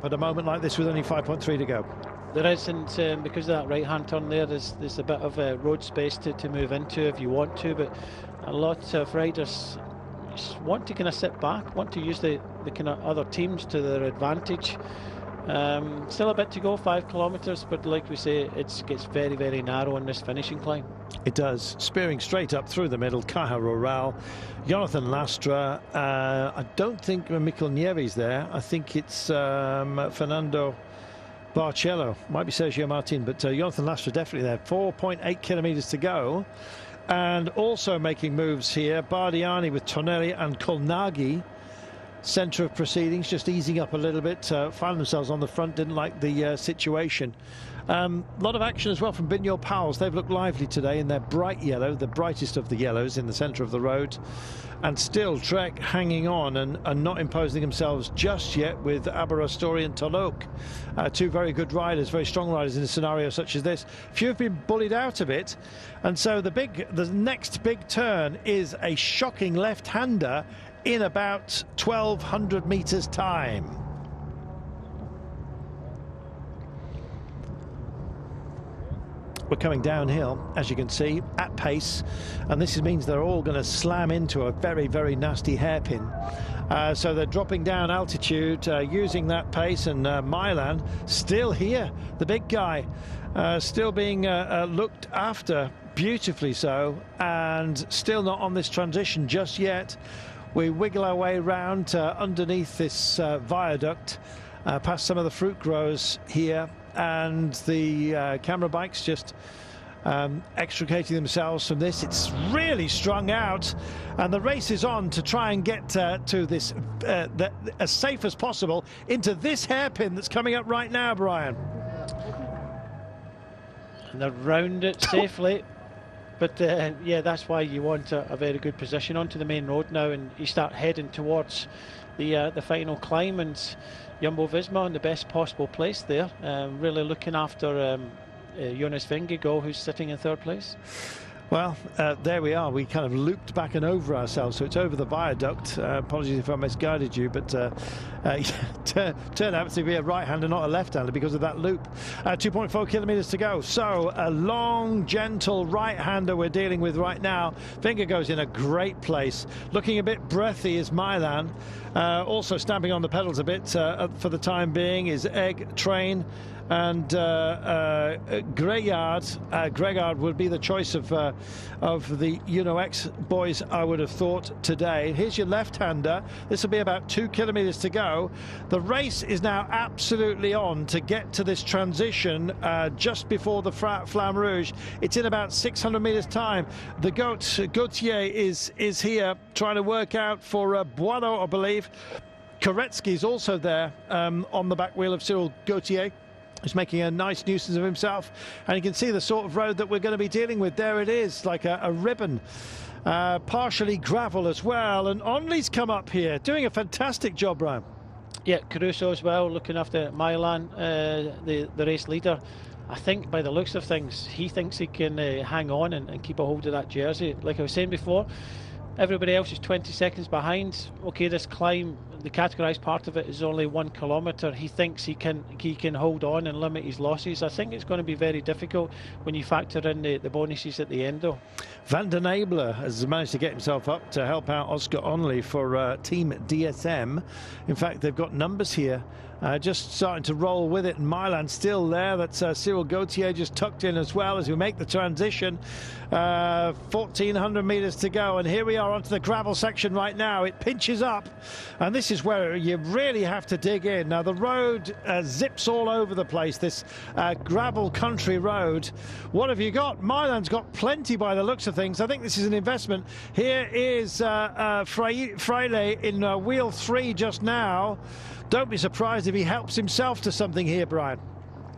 At a moment like this with only 5.3 to go. There is, and because of that right-hand turn there's a bit of road space to move into if you want to, but a lot of riders just want to kind of sit back, want to use the kind of other teams to their advantage. Still a bit to go, 5 kilometres, but like we say, it gets very, very narrow in this finishing climb. It does. Spearing straight up through the middle, Caja Rural, Jonathan Lastra. I don't think Mikel Nieri's there. I think it's Fernando Barcello. Might be Sergio Martin, but Jonathan Lastra definitely there. 4.8 kilometres to go. And also making moves here, Bardiani with Tonelli and Colnaghi. Centre of proceedings, just easing up a little bit, found themselves on the front, didn't like the situation. A lot of action as well from Bignor Pals. They've looked lively today in their bright yellow, the brightest of the yellows in the centre of the road. And still Trek hanging on and not imposing themselves just yet with Aberastori and Tolok. Two very good riders, very strong riders in a scenario such as this. Few have been bullied out of it. And so the next big turn is a shocking left-hander in about 1,200 metres time. We're coming downhill, as you can see, at pace, and this means they're all going to slam into a very, very nasty hairpin. So they're dropping down altitude, using that pace, and Milan still here, the big guy, still being looked after beautifully so, and still not on this transition just yet. We wiggle our way round underneath this viaduct, past some of the fruit grows here, and the camera bikes just extricating themselves from this. It's really strung out, and the race is on to try and get to this as safe as possible into this hairpin that's coming up right now, Brian. And they're round it safely. But yeah, that's why you want a very good position onto the main road now, and you start heading towards the final climb, and Jumbo-Visma in the best possible place there, really looking after JONAS VINGEGAARD, who's sitting in third place. Well, there we are. We kind of looped back and over ourselves, so it's over the viaduct. Apologies if I misguided you, but turned out to be a right-hander, not a left-hander, because of that loop. 2.4 kilometres to go. So a long, gentle right-hander we're dealing with right now. Vingegaard's in a great place. Looking a bit breathy is Milan. Also stamping on the pedals a bit for the time being is Egg, Train, and Gregard would be the choice of the UNO-X boys, I would have thought, today. Here's your left-hander. This will be about 2 kilometres to go. The race is now absolutely on to get to this transition just before the Flamme Rouge. It's in about 600 metres time. The Gautier is here trying to work out for Boileau, I believe. Koretsky's also there on the back wheel of Cyril Gautier. He's making a nice nuisance of himself, and you can see the sort of road that we're going to be dealing with. There it is, like a ribbon, partially gravel as well. And Onley's come up here, doing a fantastic job, Brian. Yeah, Caruso as well, looking after Milan, the race leader. I think by the looks of things, he thinks he can hang on and keep a hold of that jersey. Like I was saying before, everybody else is 20 seconds behind. Okay, this climb, the categorised part of it is only 1 kilometre. He thinks he can hold on and limit his losses. I think it's going to be very difficult when you factor in the bonuses at the end, though. Van den Abler has managed to get himself up to help out Oscar Onley for Team DSM. In fact, they've got numbers here. Just starting to roll with it, and Milan still there. That's Cyril Gautier just tucked in as well as we make the transition. 1,400 metres to go, and here we are onto the gravel section right now. It pinches up, and this is where you really have to dig in. Now the road zips all over the place, this gravel country road. What have you got? Milan's got plenty by the looks of things. I think this is an investment. Here is Freile in wheel 3 just now. Don't be surprised if he helps himself to something here, Brian.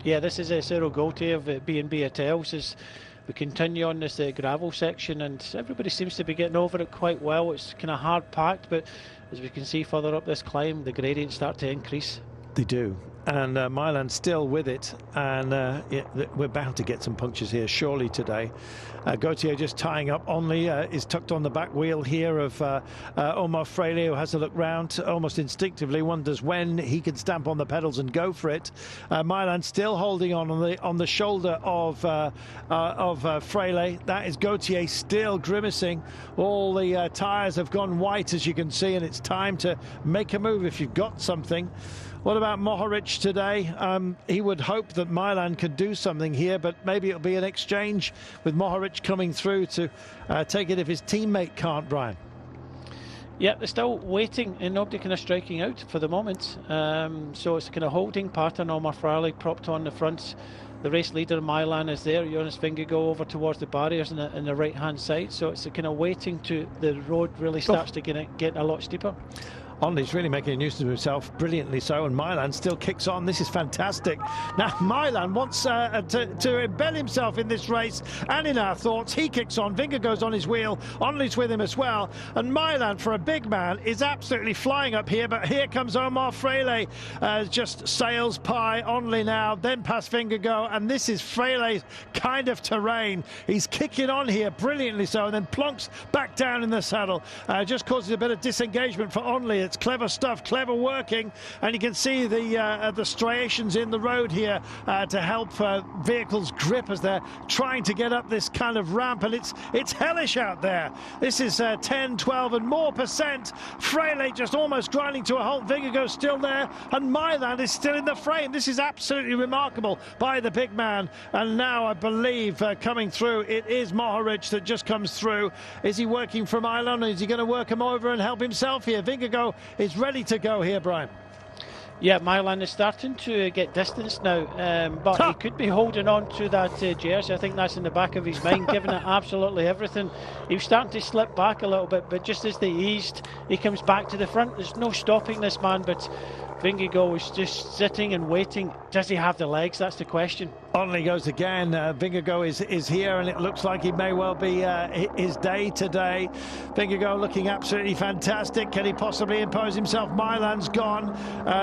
Yeah, this is Cyril Gautier of B&B Hotels as we continue on this gravel section, and everybody seems to be getting over it quite well. It's kind of hard packed, but as we can see further up this climb, the gradients start to increase. They do. and Milan still with it, and we're bound to get some punctures here surely today. Gautier just tying up Onley, is tucked on the back wheel here of Omar Freire, who has a look round almost instinctively, wonders when he can stamp on the pedals and go for it. Milan still holding on the shoulder of Freire. That is Gautier still grimacing. All the tyres have gone white, as you can see, and it's time to make a move if you've got something. What about Mohoric today? He would hope that Milan could do something here, but maybe it'll be an exchange with Mohoric coming through to take it if his teammate can't, Brian. Yeah, they're still waiting and nobody kind of striking out for the moment. So it's a kind of holding pattern. Omar Freire propped on the front. The race leader, Milan, is there. JONAS VINGEGAARD over towards the barriers in the right-hand side. So it's a kind of waiting to the road really starts to get a lot steeper. Onley's really making a nuisance of himself, brilliantly so, and Milan still kicks on. This is fantastic. Now, Milan wants to embed himself in this race and in our thoughts. He kicks on. Vingegaard goes on his wheel. Onley's with him as well. And Milan, for a big man, is absolutely flying up here. But here comes Omar Freire, just sails by Onley now, then past Vingegaard. And this is Freire's kind of terrain. He's kicking on here brilliantly so, and then plonks back down in the saddle. Just causes a bit of disengagement for Onley. It's clever stuff, clever working, and you can see the striations in the road here to help vehicles grip as they're trying to get up this kind of ramp, and it's hellish out there. This is 10, 12 and more percent. Freire just almost grinding to a halt. Vingegaard still there, and Milan is still in the frame. This is absolutely remarkable by the big man, and now I believe coming through, it is Mohoric that just comes through. Is he working for Milan, or is he going to work him over and help himself here? Vingegaard is ready to go here, Brian. Yeah, Milan is starting to get distance now, but he could be holding on to that jersey. I think that's in the back of his mind, giving it absolutely everything. He was starting to slip back a little bit, but just as they eased, he comes back to the front. There's no stopping this man, but Vingegaard was just sitting and waiting. Does he have the legs? That's the question. Onley goes again. Vingegaard is here, and it looks like he may well be his day today. Vingegaard looking absolutely fantastic. Can he possibly impose himself? Milan's gone.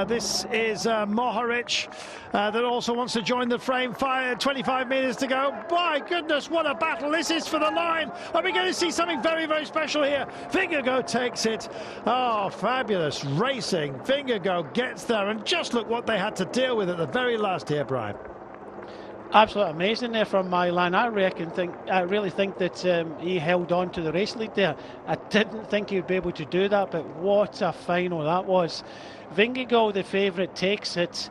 This is Mohoric that also wants to join the frame. 25 metres to go. My goodness, what a battle this is for the line. Are we going to see something very, very special here? Vingegaard takes it. Oh, fabulous racing. Vingegaard gets there, and just look what they had to deal with at the very last here, Brian. Absolutely amazing there from Milan. I really think that he held on to the race lead there. I didn't think he would be able to do that, but what a final that was. Vingegaard, the favourite, takes it.